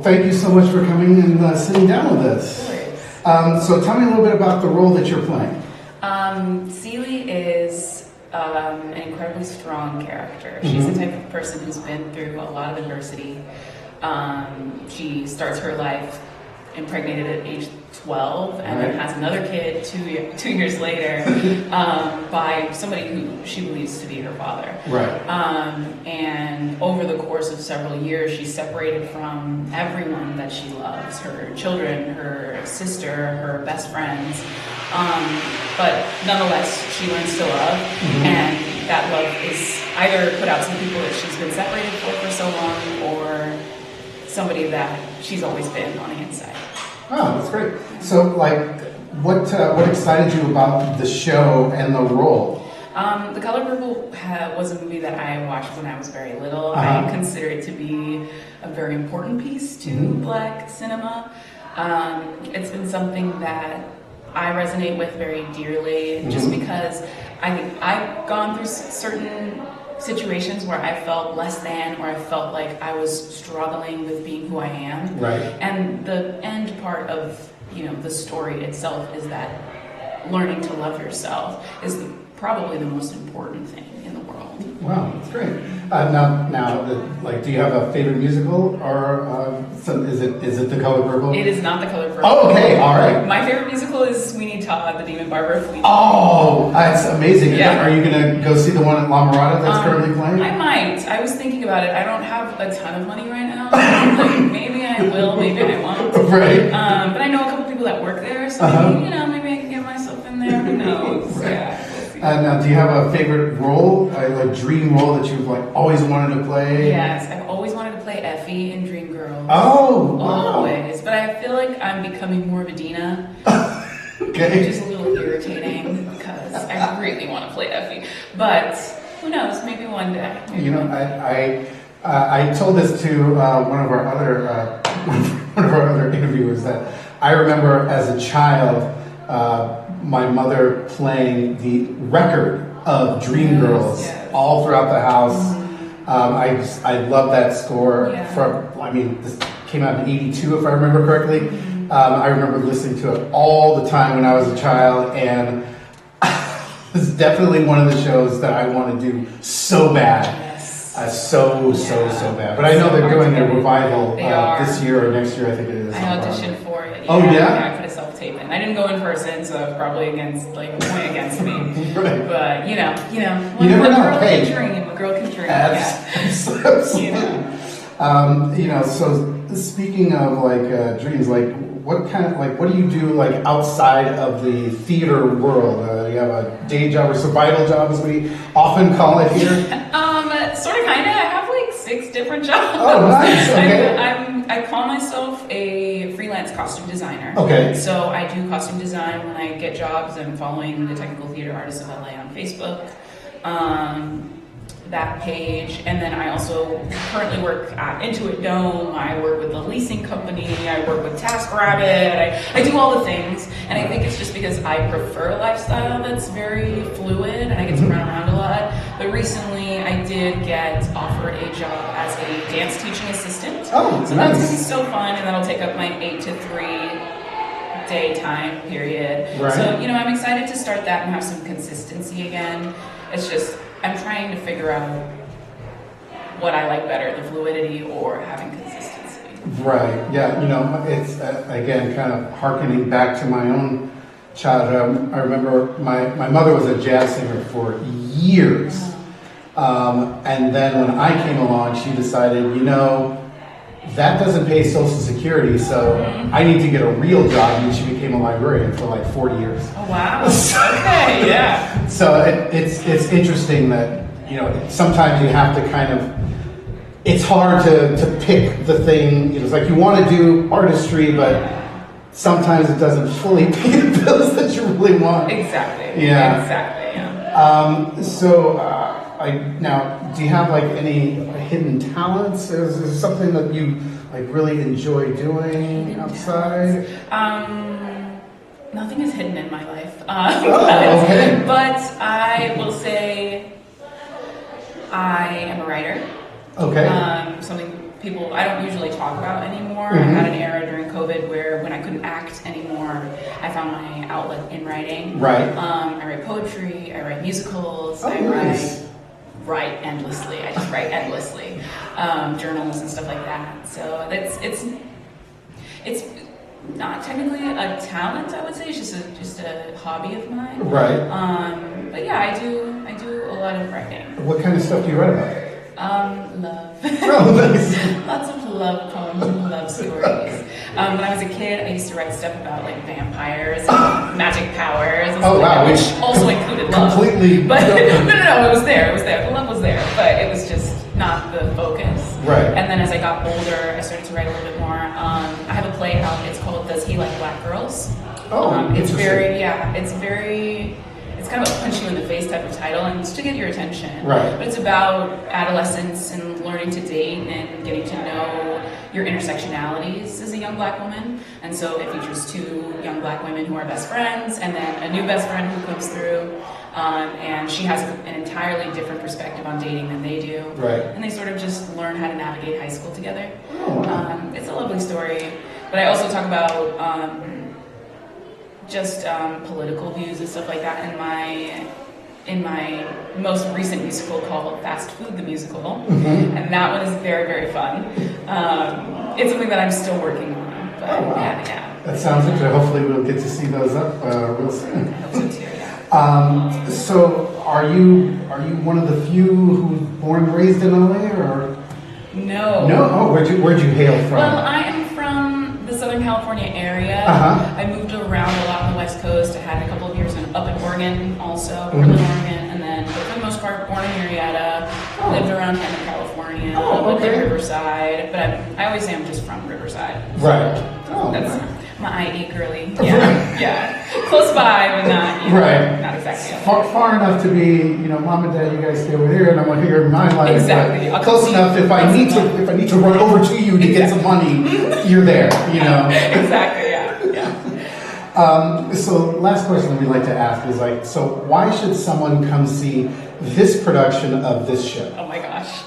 thank you so much for coming and sitting down with us. So tell me a little bit about the role that you're playing. Celie is an incredibly strong character. She's the type of person who's been through a lot of adversity. She starts her life impregnated at age 12 and then has another kid two years later by somebody who she believes to be her father. Right. And over the course of several years, she's separated from everyone that she loves, her children, her sister, her best friends. But nonetheless, she learns to love, and that love is either put out to the people that she's been separated for so long, or somebody that she's always been on the inside. Oh, that's great. So, like, what excited you about the show and the role? The Color Purple was a movie that I watched when I was very little. I consider it to be a very important piece to Black cinema. It's been something that I resonate with very dearly, just because I've gone through certain situations where I felt less than, or I felt like I was struggling with being who I am. Right. And the end part of, the story itself is that learning to love yourself is probably the most important thing in the world. Wow, that's great. Do you have a favorite musical, or is it The Color Purple? It is not The Color Purple. Oh, okay, all right. My favorite musical is Sweeney Todd, The Demon Barber. Oh, that's amazing. Yeah. Are you going to go see the one at La Mirada that's currently playing? I might. I was thinking about it. I don't have a ton of money right now. Maybe I will, maybe I won't. Right. But I know a couple people that work there, so maybe I can get myself in there. Who knows? Right. Yeah. Now, do you have a favorite role, like dream role that you've always wanted to play? Yes, I've always wanted to play Effie in Dreamgirls. Oh, wow. Always, but I feel like I'm becoming more of a Dina. Okay. Which is a little irritating because I really want to play Effie. But who knows? Maybe one day. I told this to one of our other interviewers that I remember as a child. My mother playing the record of Dreamgirls all throughout the house. I love that score. This came out in '82, if I remember correctly. I remember listening to it all the time when I was a child, and it's definitely one of the shows that I want to do so bad. So bad. But I know they're doing their revival this year or next year, I think it is. I auditioned for it. Oh, yeah? Yeah, I put a self-tape in. I didn't go in person, so it's probably a point against me. Right. But, you never know. A girl can dream. Absolutely. So speaking of dreams, what do you do outside of the theater world? You have a day job or survival job, as we often call it here? Sort of, kind of. I have 6 different jobs. Oh, nice. Okay. I call myself a freelance costume designer. Okay. So I do costume design when I get jobs. I'm following the Technical Theater Artists of Allee on Facebook. That page, and then I also currently work at Intuit Dome. I work with the leasing company. I work with TaskRabbit. I do all the things, and I think it's just because I prefer a lifestyle that's very fluid, and I get to run around a lot. But recently, I did get offered a job as a dance teaching assistant. Oh, so nice. That's gonna be so fun, and that'll take up my 8 to 3 day time period. Right. So I'm excited to start that and have some consistency again. It's just I'm trying to figure out what I like better, the fluidity or having consistency. Right, yeah, it's, again, kind of hearkening back to my own childhood. I remember my mother was a jazz singer for years. And then when I came along, she decided, that doesn't pay Social Security, so I need to get a real job, and she became a librarian for 40 years. Oh, wow. Okay, yeah. So it's interesting that, sometimes you have to kind of, it's hard to pick the thing, it's like you want to do artistry, but sometimes it doesn't fully pay the bills that you really want. Exactly. Yeah. Exactly, yeah. Now, do you have any hidden talents? Is there something that you really enjoy doing outside? Nothing is hidden in my life. Okay. But I will say I am a writer. Okay. Something I don't usually talk about anymore. I had an era during COVID where when I couldn't act anymore, I found my outlet in writing. Right. I write poetry, I write musicals, I write endlessly. I just write endlessly. Journals and stuff like that. So it's not technically a talent, I would say. It's just a hobby of mine. Right. But yeah, I do a lot of writing. What kind of stuff do you write about? Love. Oh, nice. Lots of love poems and love stories. When I was a kid, I used to write stuff about like vampires and magic powers. And stuff like that, which also included love. Completely. But no, it was there. It was there. The love was there, but it was just not the focus. Right. And then as I got older, I started to write a little bit more. I have a play out. It's called "Does He Like Black Girls?" It's it's kind of a punch you in the face type of title, and it's to get your attention. Right. But it's about adolescence and learning to date and getting to know your intersectionalities as a young black woman. And so it features two young black women who are best friends, and then a new best friend who comes through. And she has an entirely different perspective on dating than they do. Right. And they sort of just learn how to navigate high school together. Oh, wow. It's a lovely story. But I also talk about just political views and stuff like that in my most recent musical called Fast Food the Musical. And that one is very, very fun. It's something that I'm still working on. But yeah. That sounds interesting. Hopefully we'll get to see those up real soon. I hope so too, yeah. So are you one of the few who's born and raised in LA, or? No. No? Oh, where'd you hail from? Well, I am from the Southern California area. I moved around a lot on the West Coast. I had a couple of years up in Oregon also, Portland, Oregon, and then for the most part born in Marietta, lived around Hammond, California, lived in Riverside, but I always say I'm just from Riverside. Right. That's my IE girly. Yeah. Close by, but not, not exactly. Far enough to be, mom and dad, you guys stay over here, and I'm over here in my life. Exactly. Close enough if I need to run over to you to get some money, you're there. Exactly. Yeah. So last question that we like to ask is so why should someone come see this production of this show? Oh my gosh.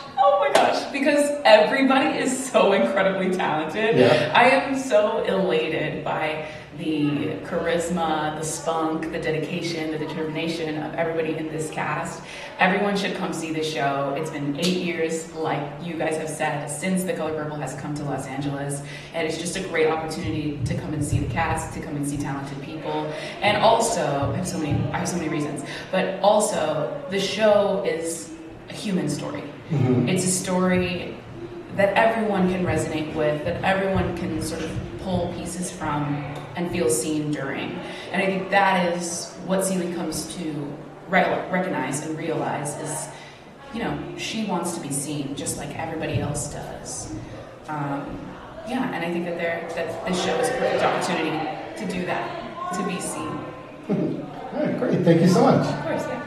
Because everybody is so incredibly talented. Yeah. I am so elated by the charisma, the spunk, the dedication, the determination of everybody in this cast. Everyone should come see the show. It's been 8 years, like you guys have said, since The Color Purple has come to Los Angeles. And it's just a great opportunity to come and see the cast, to come and see talented people. And also, I have so many reasons, but also the show is a human story. It's a story that everyone can resonate with, that everyone can sort of pull pieces from and feel seen during. And I think that is what Celie comes to recognize and realize is, she wants to be seen just like everybody else does. And I think that this show is a perfect opportunity to do that, to be seen. All right, great. Thank you so much. Of course, yeah.